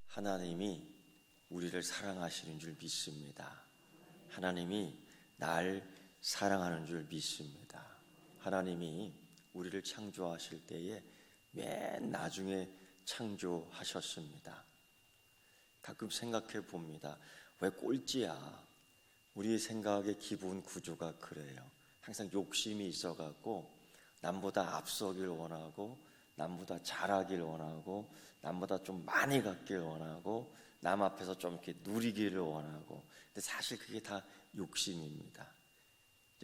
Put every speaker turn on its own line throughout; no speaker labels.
하나님이 우리를 사랑하시는 줄 믿습니다. 하나님이 날 사랑하는 줄 믿습니다. 하나님이 우리를 창조하실 때에 맨 나중에 창조하셨습니다. 가끔 생각해 봅니다. 왜 꼴찌야? 우리 생각의 기본 구조가 그래요. 항상 욕심이 있어갖고 남보다 앞서길 원하고, 남보다 잘하길 원하고, 남보다 좀 많이 갖길 원하고, 남 앞에서 좀 이렇게 누리기를 원하고. 근데 사실 그게 다 욕심입니다.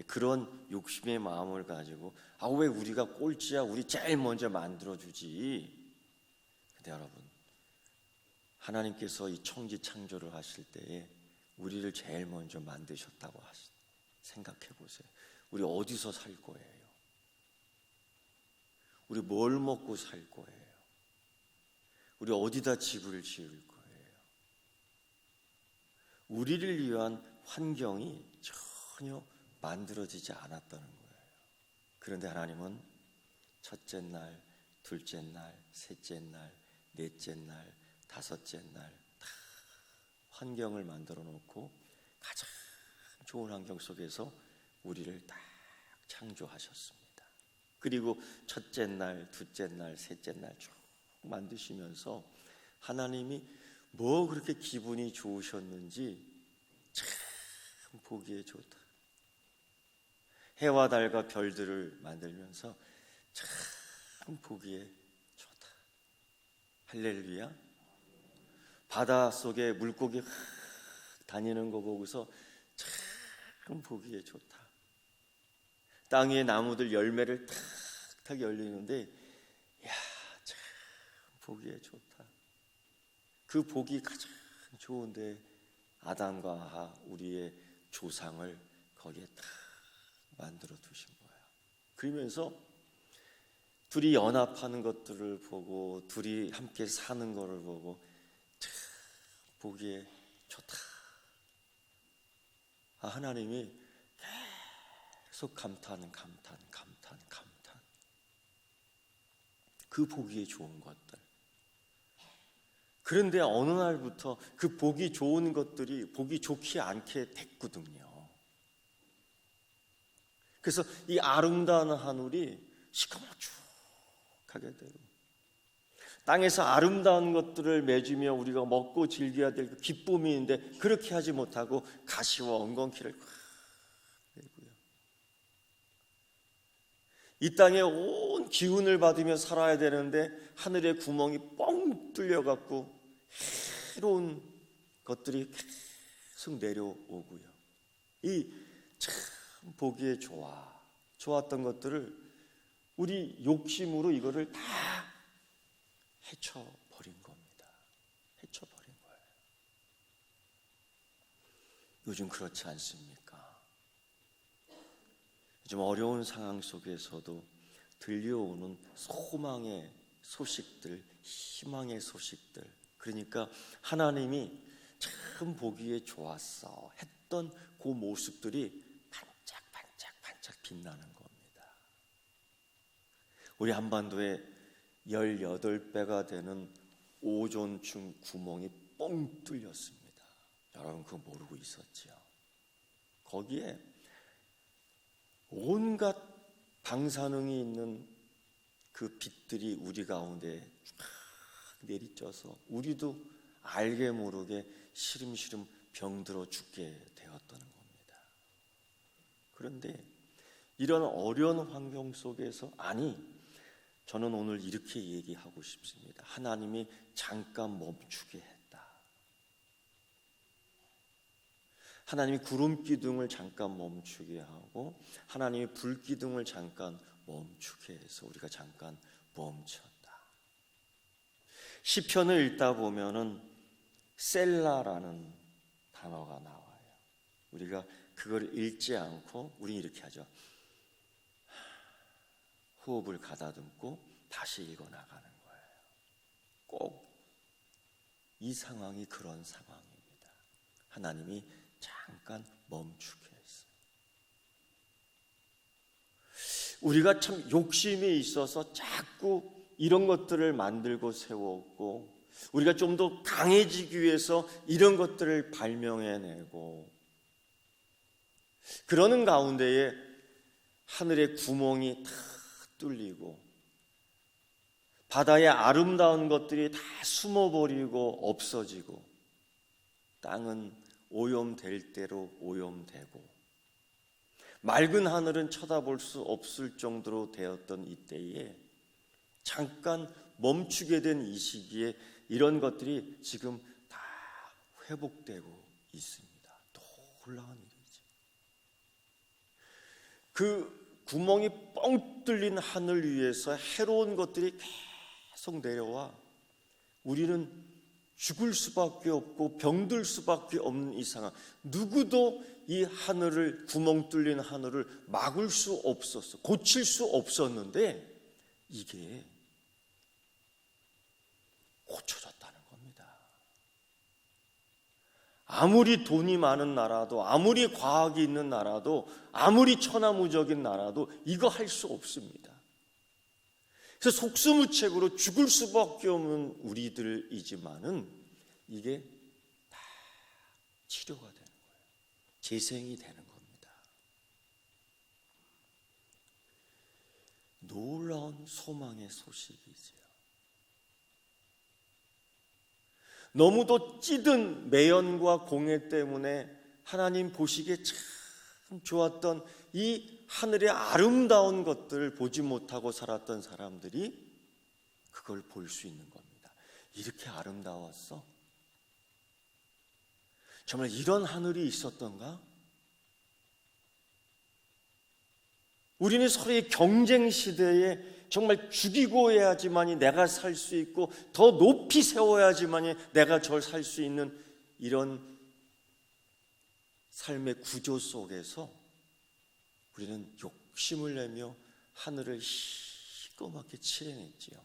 그런 욕심의 마음을 가지고 왜 우리가 꼴찌야? 우리 제일 먼저 만들어주지. 근데 여러분, 하나님께서 이 천지 창조를 하실 때에 우리를 제일 먼저 만드셨다고 생각해 보세요. 우리 어디서 살 거예요? 우리 뭘 먹고 살 거예요? 우리 어디다 집을 지을 거예요? 우리를 위한 환경이 전혀 만들어지지 않았다는 거예요. 그런데 하나님은 첫째 날, 둘째 날, 셋째 날, 넷째 날, 다섯째 날 다 환경을 만들어 놓고 가장 좋은 환경 속에서 우리를 딱 창조하셨습니다. 그리고 첫째 날, 둘째 날, 셋째 날 쭉 만드시면서 하나님이 뭐 그렇게 기분이 좋으셨는지 참 보기에 좋다. 해와 달과 별들을 만들면서 참 보기에 좋다. 할렐루야. 바다 속에 물고기 다니는 거 보고서 참 보기에 좋다. 땅 위에 나무들 열매를 탁탁 열리는데 야, 참 보기에 좋다. 그 보기 가장 좋은데 아담과 하와 우리의 조상을 거기에 딱 만들어 두신 거예요. 그러면서 둘이 연합하는 것들을 보고 둘이 함께 사는 것을 보고 참 보기에 좋다. 하나님이 계속 감탄. 그 보기에 좋은 것들. 그런데 어느 날부터 그 보기 좋은 것들이 보기 좋지 않게 됐거든요. 그래서 이 아름다운 하늘이 시커멓게 되고 땅에서 아름다운 것들을 맺으며 우리가 먹고 즐겨야 될 그 기쁨이 있는데 그렇게 하지 못하고 가시와 엉겅퀴를 내고요. 이 땅에 온 기운을 받으며 살아야 되는데 하늘의 구멍이 뻥 뚫려갖고 해로운 것들이 계속 내려오고요. 이 참 보기에 좋았던 것들을 우리 욕심으로 이거를 다 헤쳐버린 겁니다. 헤쳐버린 거예요. 요즘 그렇지 않습니까? 요즘 어려운 상황 속에서도 들려오는 소망의 소식들, 희망의 소식들, 그러니까 하나님이 참 보기에 좋았어 했던 그 모습들이 반짝반짝 빛나는 겁니다. 우리 한반도에 18배가 되는 오존층 구멍이 뻥 뚫렸습니다. 여러분 그거 모르고 있었지요? 거기에 온갖 방사능이 있는 그 빛들이 우리 가운데 쫙 내리쳐서 우리도 알게 모르게 시름시름 병들어 죽게 되었다는 겁니다. 그런데 이런 어려운 환경 속에서 저는 오늘 이렇게 얘기하고 싶습니다. 하나님이 잠깐 멈추게 했다. 하나님이 구름 기둥을 잠깐 멈추게 하고 하나님이 불 기둥을 잠깐 멈추게 해서 우리가 잠깐 멈췄다. 시편을 읽다 보면은 셀라라는 단어가 나와요. 우리가 그걸 읽지 않고 우리 이렇게 하죠. 호흡을 가다듬고 다시 읽어나가는 거예요. 꼭 이 상황이 그런 상황입니다. 하나님이 잠깐 멈추게 했어요. 우리가 참 욕심이 있어서 자꾸 이런 것들을 만들고 세웠고 우리가 좀 더 강해지기 위해서 이런 것들을 발명해내고, 그러는 가운데에 하늘의 구멍이 다 뚫리고 바다의 아름다운 것들이 다 숨어버리고 없어지고 땅은 오염될 대로 오염되고 맑은 하늘은 쳐다볼 수 없을 정도로 되었던 이때에 잠깐 멈추게 된 이 시기에 이런 것들이 지금 다 회복되고 있습니다. 놀라운 일이죠. 그 구멍이 뻥 뚫린 하늘 위에서 해로운 것들이 계속 내려와 우리는 죽을 수밖에 없고 병들 수밖에 없는 이 상황, 누구도 이 하늘을, 구멍 뚫린 하늘을 막을 수 없었어, 고칠 수 없었는데 이게 고쳐졌다는 겁니다. 아무리 돈이 많은 나라도, 아무리 과학이 있는 나라도, 아무리 천하무적인 나라도 이거 할 수 없습니다. 그래서 속수무책으로 죽을 수밖에 없는 우리들이지만은 이게 다 치료가 되는 거예요. 재생이 되는 겁니다. 놀라운 소망의 소식이지요. 너무도 찌든 매연과 공해 때문에 하나님 보시기에 참 좋았던 이 하늘의 아름다운 것들을 보지 못하고 살았던 사람들이 그걸 볼 수 있는 겁니다. 이렇게 아름다웠어? 정말 이런 하늘이 있었던가? 우리는 서로의 경쟁 시대에 정말 죽이고 해야지만이 내가 살 수 있고 더 높이 세워야지만이 내가 절 살 수 있는 이런 삶의 구조 속에서 우리는 욕심을 내며 하늘을 시꺼멓게 칠해냈지요.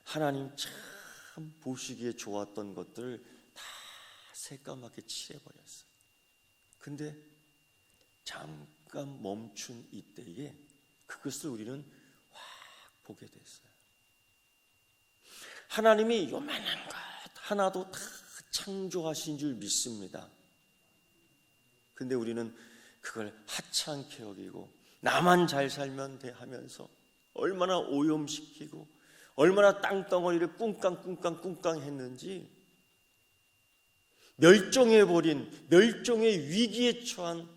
하나님 참 보시기에 좋았던 것들을 다 새까맣게 칠해버렸어요. 근데 잠깐 멈춘 이때에 그것을 우리는 확 보게 됐어요. 하나님이 요만한 것 하나도 다 창조하신 줄 믿습니다. 근데 우리는 그걸 하찮게 여기고 나만 잘 살면 돼 하면서 얼마나 오염시키고 얼마나 땅덩어리를 꿍깡 했는지, 멸종해버린, 멸종의 위기에 처한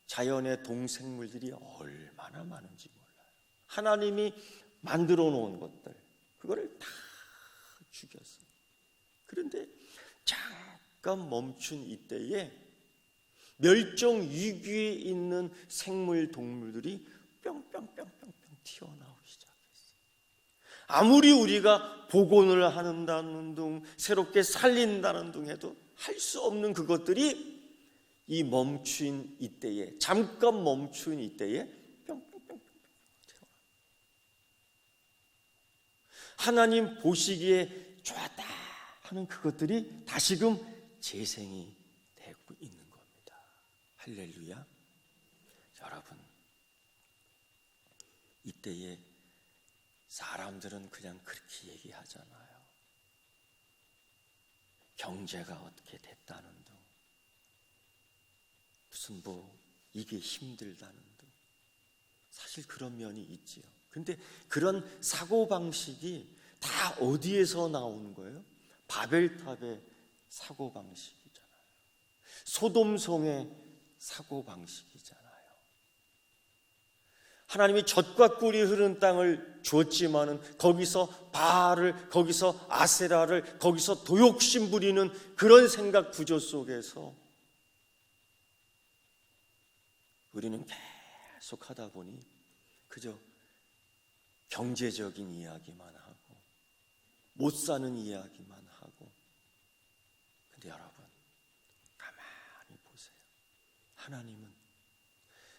자연의 동생물들이 얼마나 많은지 몰라요. 하나님이 만들어 놓은 것들, 그거를 다 죽였어요. 그런데 잠깐 멈춘 이때에 멸종 위기에 있는 생물, 동물들이 뿅뿅뿅뿅뿅 튀어나오기 시작했어요. 아무리 우리가 복원을 한다는 둥, 새롭게 살린다는 둥 해도 할 수 없는 그것들이 이 멈춘 이때에, 잠깐 멈춘 이때에 뿅뿅뿅뿅 튀어나와요. 하나님 보시기에 좋았다 하는 그것들이 다시금 재생이 되고 있는 겁니다. 할렐루야. 여러분, 이때에 사람들은 그냥 그렇게 얘기하잖아요. 경제가 어떻게 됐다는 둥, 무슨 이게 힘들다는 둥. 사실 그런 면이 있지요. 근데 그런 사고방식이 다 어디에서 나오는 거예요? 바벨탑의 사고방식이잖아요. 소돔성의 사고방식이잖아요. 하나님이 젖과 꿀이 흐르는 땅을 주었지만은 거기서 바알을, 거기서 아세라를, 거기서 도욕심 부리는 그런 생각 구조 속에서 우리는 계속 하다 보니 그저 경제적인 이야기만 하고 못 사는 이야기만 하고. 근데 여러분, 가만히 보세요. 하나님은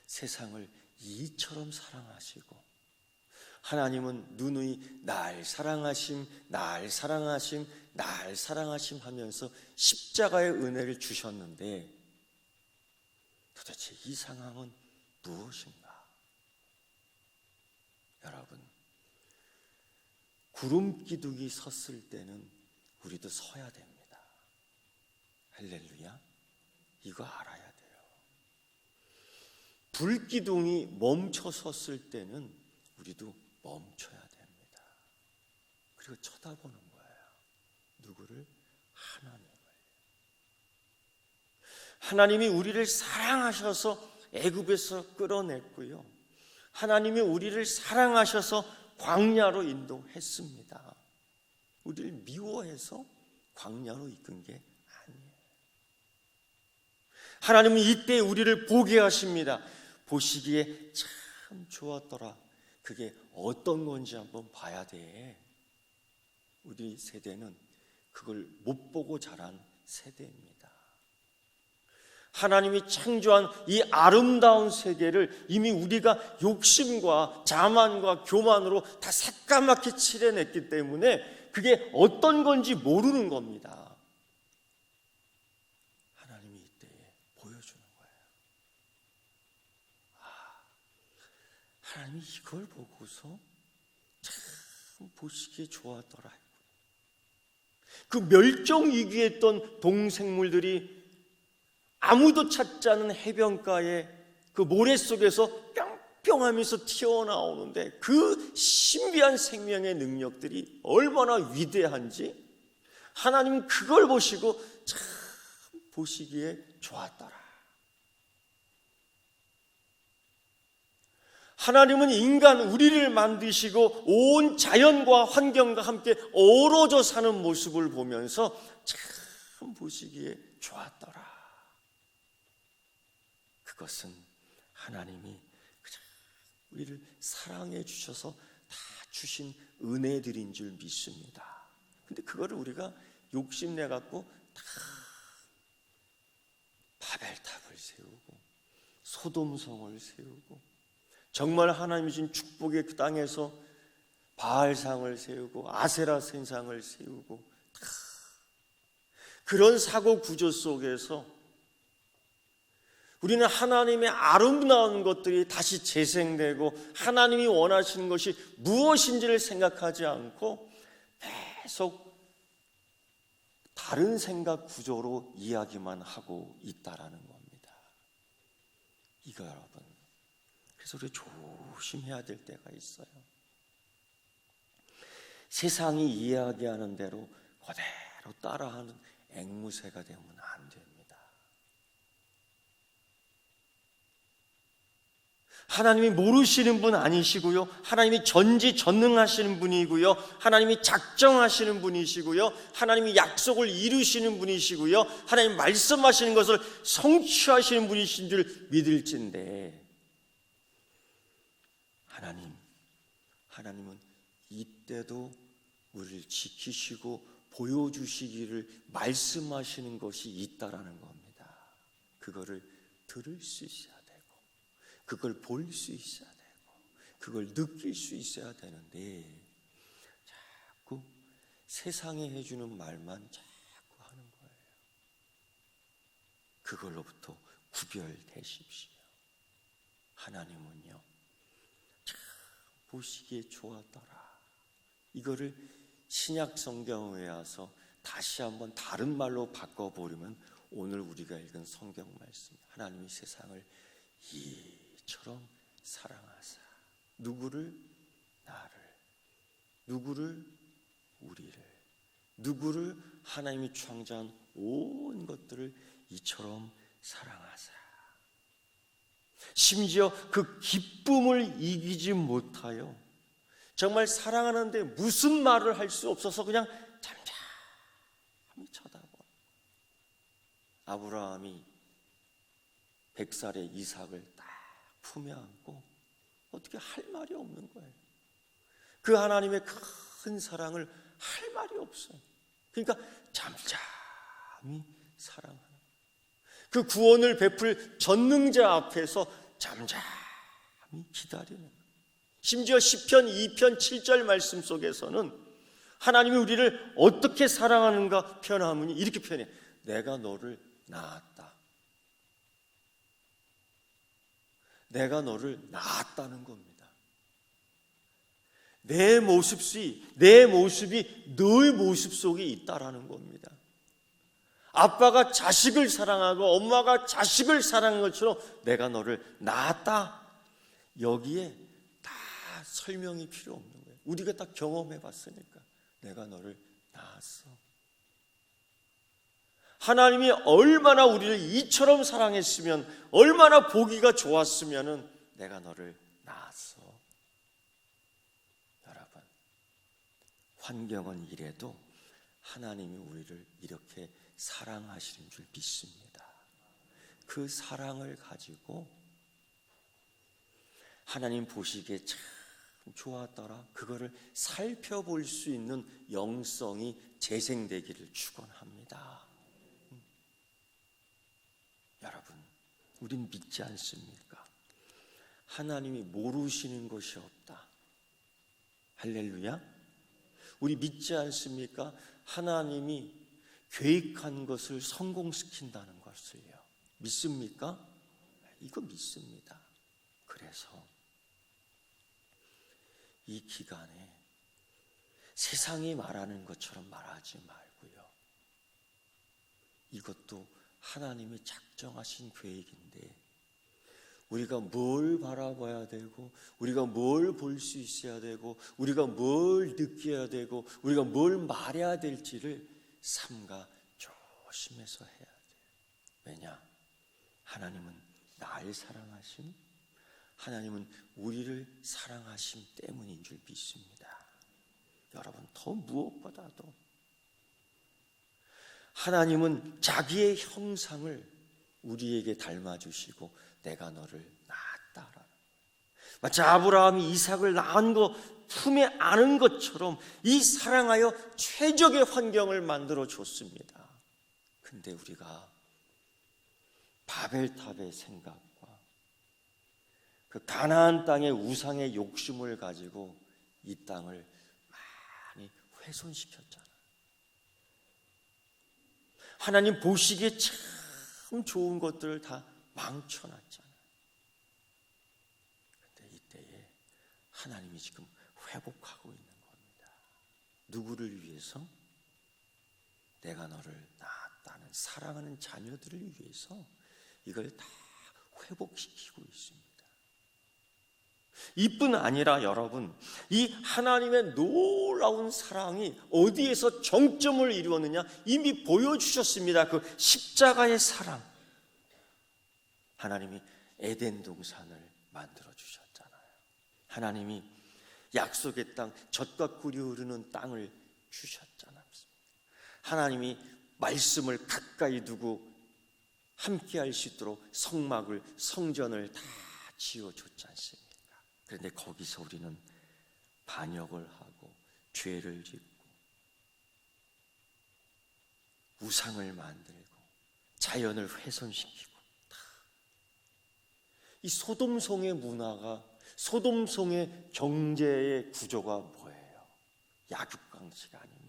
세상을 이처럼 사랑하시고, 하나님은 누누이 날 사랑하심, 날 사랑하심, 날 사랑하심 하면서 십자가의 은혜를 주셨는데 도대체 이 상황은 무엇인가? 여러분, 구름 기둥이 섰을 때는 우리도 서야 됩니다. 할렐루야. 이거 알아야 돼요. 불 기둥이 멈춰 섰을 때는 우리도 멈춰야 됩니다. 그리고 쳐다보는 거예요. 누구를? 하나님을. 하나님이 우리를 사랑하셔서 애굽에서 끌어냈고요. 하나님이 우리를 사랑하셔서 광야로 인도했습니다. 우리를 미워해서 광야로 이끈 게 아니에요. 하나님은 이때 우리를 보게 하십니다. 보시기에 참 좋았더라. 그게 어떤 건지 한번 봐야 돼. 우리 세대는 그걸 못 보고 자란 세대입니다. 하나님이 창조한 이 아름다운 세계를 이미 우리가 욕심과 자만과 교만으로 다 새까맣게 칠해냈기 때문에 그게 어떤 건지 모르는 겁니다. 하나님이 이때에 보여주는 거예요. 하나님이 이걸 보고서 참 보시기에 좋았더라. 그 멸종 위기에 있던 동생물들이 아무도 찾지 않은 해변가에 그 모래 속에서 뿅뿅하면서 튀어나오는데 그 신비한 생명의 능력들이 얼마나 위대한지 하나님은 그걸 보시고 참 보시기에 좋았더라. 하나님은 인간 우리를 만드시고 온 자연과 환경과 함께 어우러져 사는 모습을 보면서 참 보시기에 좋았더라. 그것은 하나님이 우리를 사랑해 주셔서 다 주신 은혜들인 줄 믿습니다. 근데 그거를 우리가 욕심내 갖고 다 바벨탑을 세우고 소돔성을 세우고 정말 하나님이 주신 축복의 그 땅에서 바알상을 세우고 아세라 신상을 세우고 다 그런 사고 구조 속에서 우리는 하나님의 아름다운 것들이 다시 재생되고 하나님이 원하시는 것이 무엇인지를 생각하지 않고 계속 다른 생각 구조로 이야기만 하고 있다라는 겁니다. 이거 여러분, 그래서 우리 조심해야 될 때가 있어요. 세상이 이야기하는 대로 그대로 따라하는 앵무새가 되면 안 됩니다. 하나님이 모르시는 분 아니시고요. 하나님이 전지전능하시는 분이고요. 하나님이 작정하시는 분이시고요. 하나님이 약속을 이루시는 분이시고요. 하나님 말씀하시는 것을 성취하시는 분이신 줄 믿을진데 하나님은 이때도 우리를 지키시고 보여주시기를 말씀하시는 것이 있다라는 겁니다. 그거를 들을 수 있어야 되고 그걸 볼 수 있어야 되고 그걸 느낄 수 있어야 되는데 자꾸 세상에 해주는 말만 자꾸 하는 거예요. 그걸로부터 구별되십시오. 하나님은요 참 보시기에 좋았더라. 이거를 신약 성경에 와서 다시 한번 다른 말로 바꿔보려면 오늘 우리가 읽은 성경 말씀, 하나님이 세상을 이처럼 사랑하사 누구를? 나를. 누구를? 우리를. 누구를? 하나님이 창조한 온 것들을 이처럼 사랑하사. 심지어 그 기쁨을 이기지 못하여 정말 사랑하는데 무슨 말을 할 수 없어서 그냥 잠잠히 쳐다봐. 아브라함이 100살의 이삭을 딱 품에 안고 어떻게 할 말이 없는 거예요. 그 하나님의 큰 사랑을 할 말이 없어요. 그러니까 잠잠히 사랑하는 그 구원을 베풀 전능자 앞에서 잠잠히 기다리는 거예요. 심지어 시편 2편 7절 말씀 속에서는 하나님이 우리를 어떻게 사랑하는가 표현하면 이렇게 표현해. 내가 너를 낳았다. 내가 너를 낳았다는 겁니다. 내 모습이 너의 모습 속에 있다라는 겁니다. 아빠가 자식을 사랑하고 엄마가 자식을 사랑하는 것처럼 내가 너를 낳았다. 여기에 다 설명이 필요 없는 거예요. 우리가 다 경험해 봤으니까. 내가 너를 낳았어. 하나님이 얼마나 우리를 이처럼 사랑했으면, 얼마나 보기가 좋았으면 내가 너를 낳았어. 여러분, 환경은 이래도 하나님이 우리를 이렇게 사랑하시는 줄 믿습니다. 그 사랑을 가지고 하나님 보시기에 참 좋았더라, 그거를 살펴볼 수 있는 영성이 재생되기를 축원합니다. 여러분, 우린 믿지 않습니까? 하나님이 모르시는 것이 없다. 할렐루야. 우리 믿지 않습니까? 하나님이 계획한 것을 성공시킨다는 것을요. 믿습니까? 이거 믿습니다. 그래서 이 기간에 세상이 말하는 것처럼 말하지 말고요. 이것도 하나님이 작정하신 계획인데, 우리가 뭘 바라봐야 되고, 우리가 뭘 볼 수 있어야 되고, 우리가 뭘 느껴야 되고, 우리가 뭘 말해야 될지를 삼가 조심해서 해야 돼요. 왜냐? 하나님은 날 사랑하심, 하나님은 우리를 사랑하심 때문인 줄 믿습니다. 여러분, 더 무엇보다도 하나님은 자기의 형상을 우리에게 닮아주시고 내가 너를 낳았다라는, 마치 아브라함이 이삭을 낳은 거 품에 안은 것처럼 이 사랑하여 최적의 환경을 만들어 줬습니다. 근데 우리가 바벨탑의 생각과 그 가나안 땅의 우상의 욕심을 가지고 이 땅을 많이 훼손시켰잖아요. 하나님 보시기에 참 좋은 것들을 다 망쳐놨잖아요. 근데 이때에 하나님이 지금 회복하고 있는 겁니다. 누구를 위해서? 내가 너를 낳았다는 사랑하는 자녀들을 위해서 이걸 다 회복시키고 있습니다. 이뿐 아니라 여러분, 이 하나님의 놀라운 사랑이 어디에서 정점을 이루었느냐 이미 보여주셨습니다. 그 십자가의 사랑. 하나님이 에덴 동산을 만들어 주셨잖아요. 하나님이 약속의 땅, 젖과 꿀이 흐르는 땅을 주셨잖아요. 하나님이 말씀을 가까이 두고 함께 할 수 있도록 성막을, 성전을 다 지어줬지 않습니까? 그런데 거기서 우리는 반역을 하고 죄를 짓고 우상을 만들고 자연을 훼손시키고, 이 소돔성의 문화가, 소돔성의 경제의 구조가 뭐예요? 약육강식 아닙니까?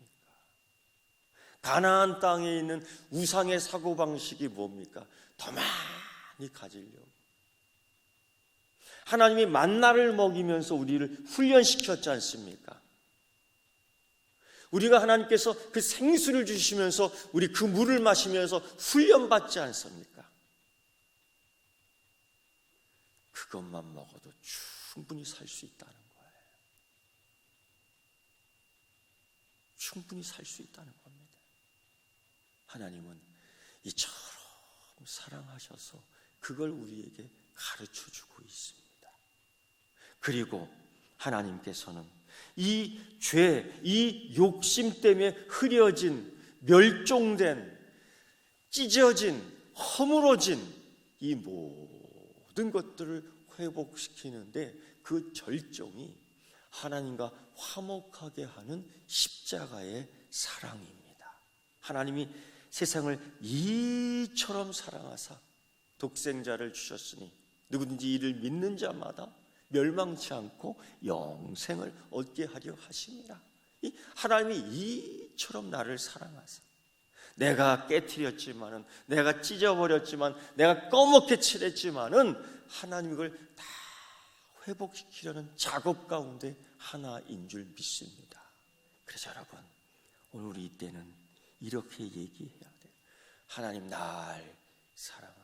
가나안 땅에 있는 우상의 사고방식이 뭡니까? 더 많이 가지려고. 하나님이 만나를 먹이면서 우리를 훈련시켰지 않습니까? 우리가 하나님께서 그 생수를 주시면서 우리 그 물을 마시면서 훈련받지 않습니까? 그것만 먹어도 충분히 살 수 있다는 거예요. 충분히 살 수 있다는 겁니다. 하나님은 이처럼 사랑하셔서 그걸 우리에게 가르쳐주고 있습니다. 그리고 하나님께서는 이 죄, 이 욕심 때문에 흐려진, 멸종된, 찢어진, 허물어진 이 모든 것들을 회복시키는데 그 절정이 하나님과 화목하게 하는 십자가의 사랑입니다. 하나님이 세상을 이처럼 사랑하사 독생자를 주셨으니 누구든지 이를 믿는 자마다 멸망치 않고 영생을 얻게 하려 하심이라. 이 하나님이 이처럼 나를 사랑하사, 내가 깨트렸지만은, 내가 찢어버렸지만, 내가 꺼멓게 칠했지만은 하나님 이걸 다 회복시키려는 작업 가운데 하나인 줄 믿습니다. 그래서 여러분, 오늘 우리 이때는 이렇게 얘기해야 돼요. 하나님 날 사랑하시.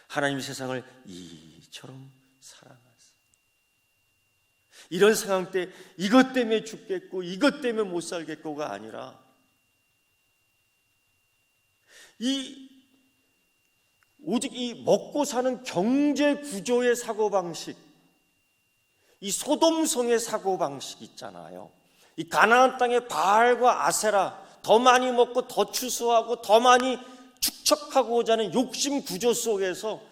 하나님 세상을 이처럼 사랑하시. 이런 상황 때 이것 때문에 죽겠고 이것 때문에 못 살겠고가 아니라 오직 이 먹고 사는 경제 구조의 사고방식, 이 소돔성의 사고방식 있잖아요. 이 가나안 땅의 바알과 아세라, 더 많이 먹고 더 추수하고 더 많이 축적하고자 하는 욕심 구조 속에서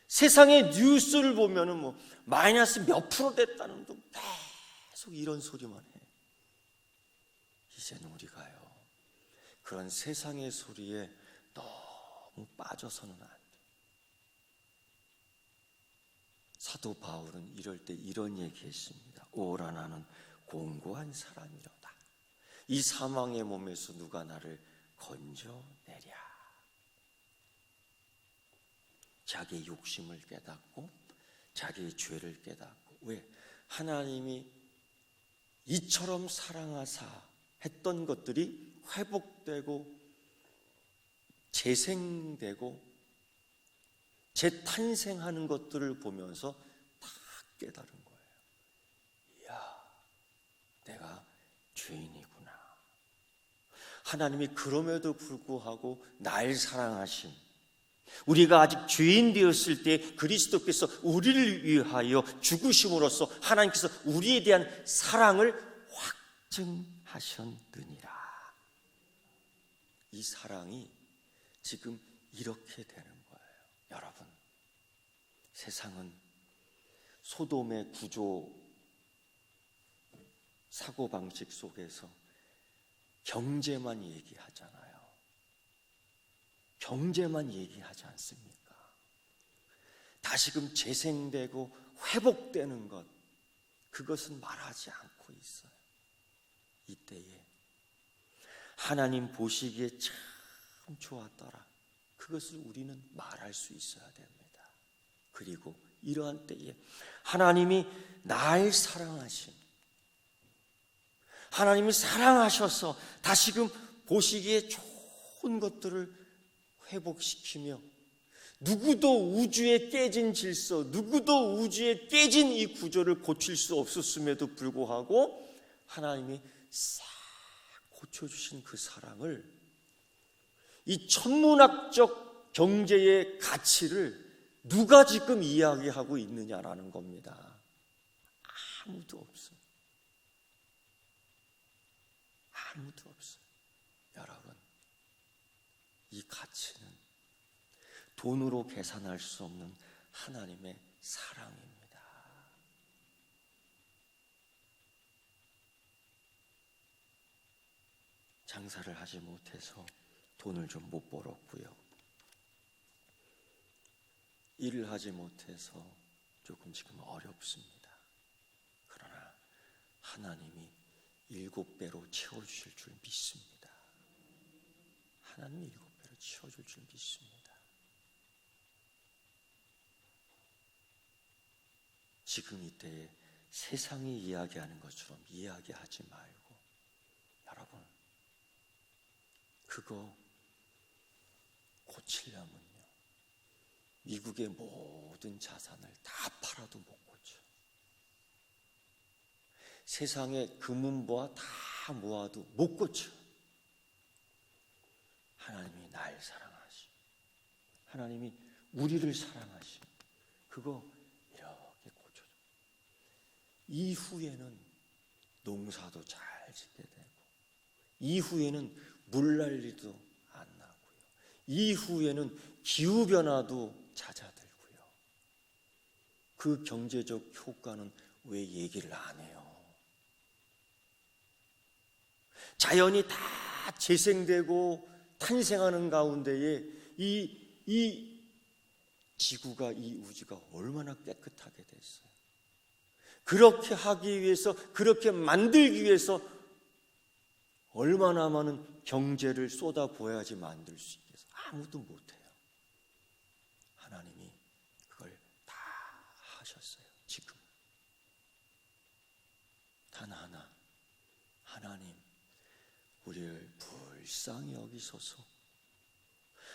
세상의 뉴스를 보면은 뭐 마이너스 몇 프로 됐다는 둥 계속 이런 소리만 해. 이제는 우리가요, 그런 세상의 소리에 너무 빠져서는 안 돼. 사도 바울은 이럴 때 이런 얘기했습니다. 오라 나는 공고한 사람이로다. 이 사망의 몸에서 누가 나를 건져내랴. 자기의 욕심을 깨닫고 자기의 죄를 깨닫고, 왜? 하나님이 이처럼 사랑하사 했던 것들이 회복되고 재생되고 재탄생하는 것들을 보면서 다 깨달은 거예요. 이야, 내가 죄인이구나. 하나님이 그럼에도 불구하고 날 사랑하심, 우리가 아직 죄인 되었을 때 그리스도께서 우리를 위하여 죽으심으로써 하나님께서 우리에 대한 사랑을 확증하셨느니라. 이 사랑이 지금 이렇게 되는 거예요. 여러분, 세상은 소돔의 구조 사고방식 속에서 경제만 얘기하잖아요. 경제만 얘기하지 않습니까? 다시금 재생되고 회복되는 것, 그것은 말하지 않고 있어요. 이때에 하나님 보시기에 참 좋았더라, 그것을 우리는 말할 수 있어야 됩니다. 그리고 이러한 때에 하나님이 날 사랑하심, 하나님이 사랑하셔서 다시금 보시기에 좋은 것들을 회복시키며, 누구도 우주에 깨진 질서, 누구도 우주에 깨진 이 구조를 고칠 수 없었음에도 불구하고 하나님이 싹 고쳐주신 그 사랑을, 이 천문학적 경제의 가치를 누가 지금 이야기하고 있느냐라는 겁니다. 아무도 없어요. 아무도 없어요. 여러분, 이 가치는 돈으로 계산할 수 없는 하나님의 사랑입니다. 장사를 하지 못해서 돈을 좀 못 벌었고요. 일을 하지 못해서 조금 지금 어렵습니다. 그러나 하나님이 7배로 채워주실 줄 믿습니다. 하나님이 7배로 채워줄 줄 믿습니다. 지금 이때에 세상이 이야기하는 것처럼 이야기하지 말고, 여러분, 그거 고치려면요, 미국의 모든 자산을 다 팔아도 못 고쳐. 세상의 금은보화 다 모아도 못 고쳐. 하나님이 날 사랑하시, 하나님이 우리를 사랑하시, 그거 이렇게 고쳐줘. 이후에는 농사도 잘 짓게 되고, 이후에는 물난리도 안 나고요, 이후에는 기후변화도 잦아들고요. 그 경제적 효과는 왜 얘기를 안 해요? 자연이 다 재생되고 탄생하는 가운데에 이 지구가, 이 우주가 얼마나 깨끗하게 됐어요. 그렇게 하기 위해서, 그렇게 만들기 위해서 얼마나 많은 경제를 쏟아부어야지 만들 수 있겠어요. 아무도 못해요. 하나님이 그걸 다 하셨어요. 단 하나, 하나님 우리를 불쌍히 여기소서.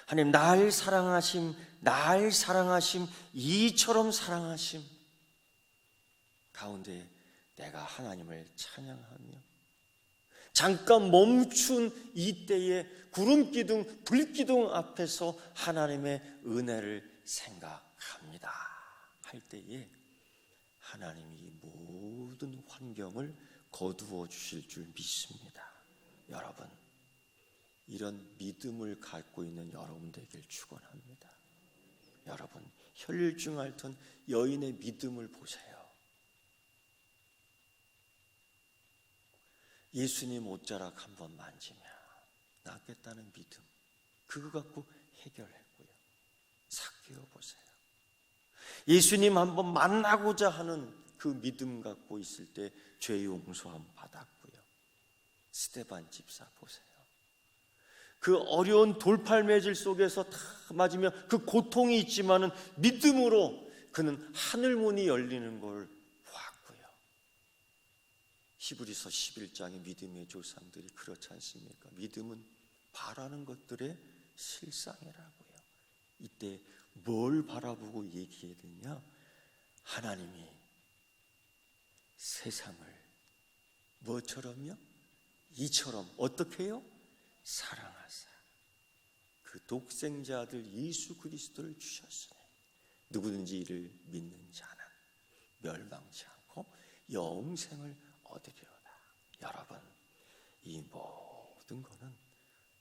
하나님 날 사랑하심 이처럼 사랑하심 가운데 내가 하나님을 찬양하며 잠깐 멈춘 이때에 구름기둥 불기둥 앞에서 하나님의 은혜를 생각합니다 할 때에 하나님이 모든 환경을 거두어 주실 줄 믿습니다. 여러분, 이런 믿음을 갖고 있는 여러분 되길 축원합니다. 여러분, 혈중 앓던 여인의 믿음을 보세요. 예수님 옷자락 한번 만지면 낫겠다는 믿음, 그거 갖고 해결했고요. 삭개오 보세요. 예수님 한번 만나고자 하는 그 믿음 갖고 있을 때 죄 용서함 받았고요. 스데반 집사 보세요. 그 어려운 돌팔매질 속에서 다 맞으며 그 고통이 있지만은 믿음으로 그는 하늘문이 열리는 걸 보았고요. 히브리서 11장의 믿음의 조상들이 그렇지 않습니까? 믿음은 바라는 것들의 실상이라고요. 이때 뭘 바라보고 얘기해야 되냐? 하나님이 세상을 뭐처럼요? 이처럼 어떻게 해요? 사랑하사 그 독생자 아들 예수 그리스도를 주셨으니 누구든지 이를 믿는 자는 멸망치 않고 영생을 얻으리로다. 여러분, 이 모든 것은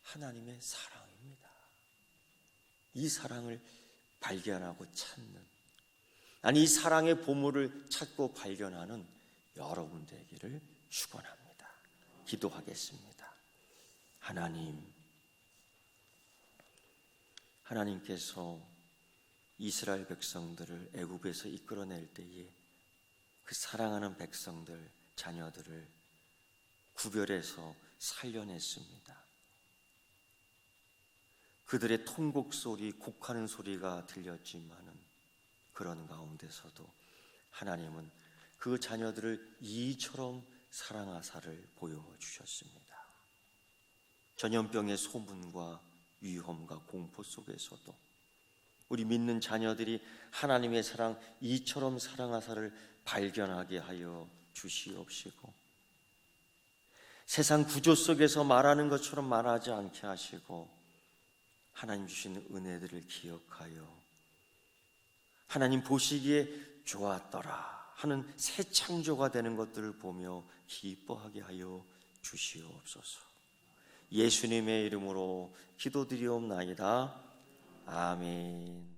하나님의 사랑입니다. 이 사랑을 발견하고 찾는, 아니 이 사랑의 보물을 찾고 발견하는 여러분 되기를 축원합니다. 기도하겠습니다. 하나님께서 이스라엘 백성들을 애굽에서 이끌어낼 때에 그 사랑하는 백성들, 자녀들을 구별해서 살려냈습니다. 그들의 통곡 소리, 곡하는 소리가 들렸지만은 그런 가운데서도 하나님은 그 자녀들을 이처럼 사랑하사를 보여주셨습니다. 전염병의 소문과 위험과 공포 속에서도 우리 믿는 자녀들이 하나님의 사랑 이처럼 사랑하사를 발견하게 하여 주시옵시고, 세상 구조 속에서 말하는 것처럼 말하지 않게 하시고 하나님 주신 은혜들을 기억하여 하나님 보시기에 좋았더라 하는 새 창조가 되는 것들을 보며 기뻐하게 하여 주시옵소서. 예수님의 이름으로 기도드리옵나이다. 아멘.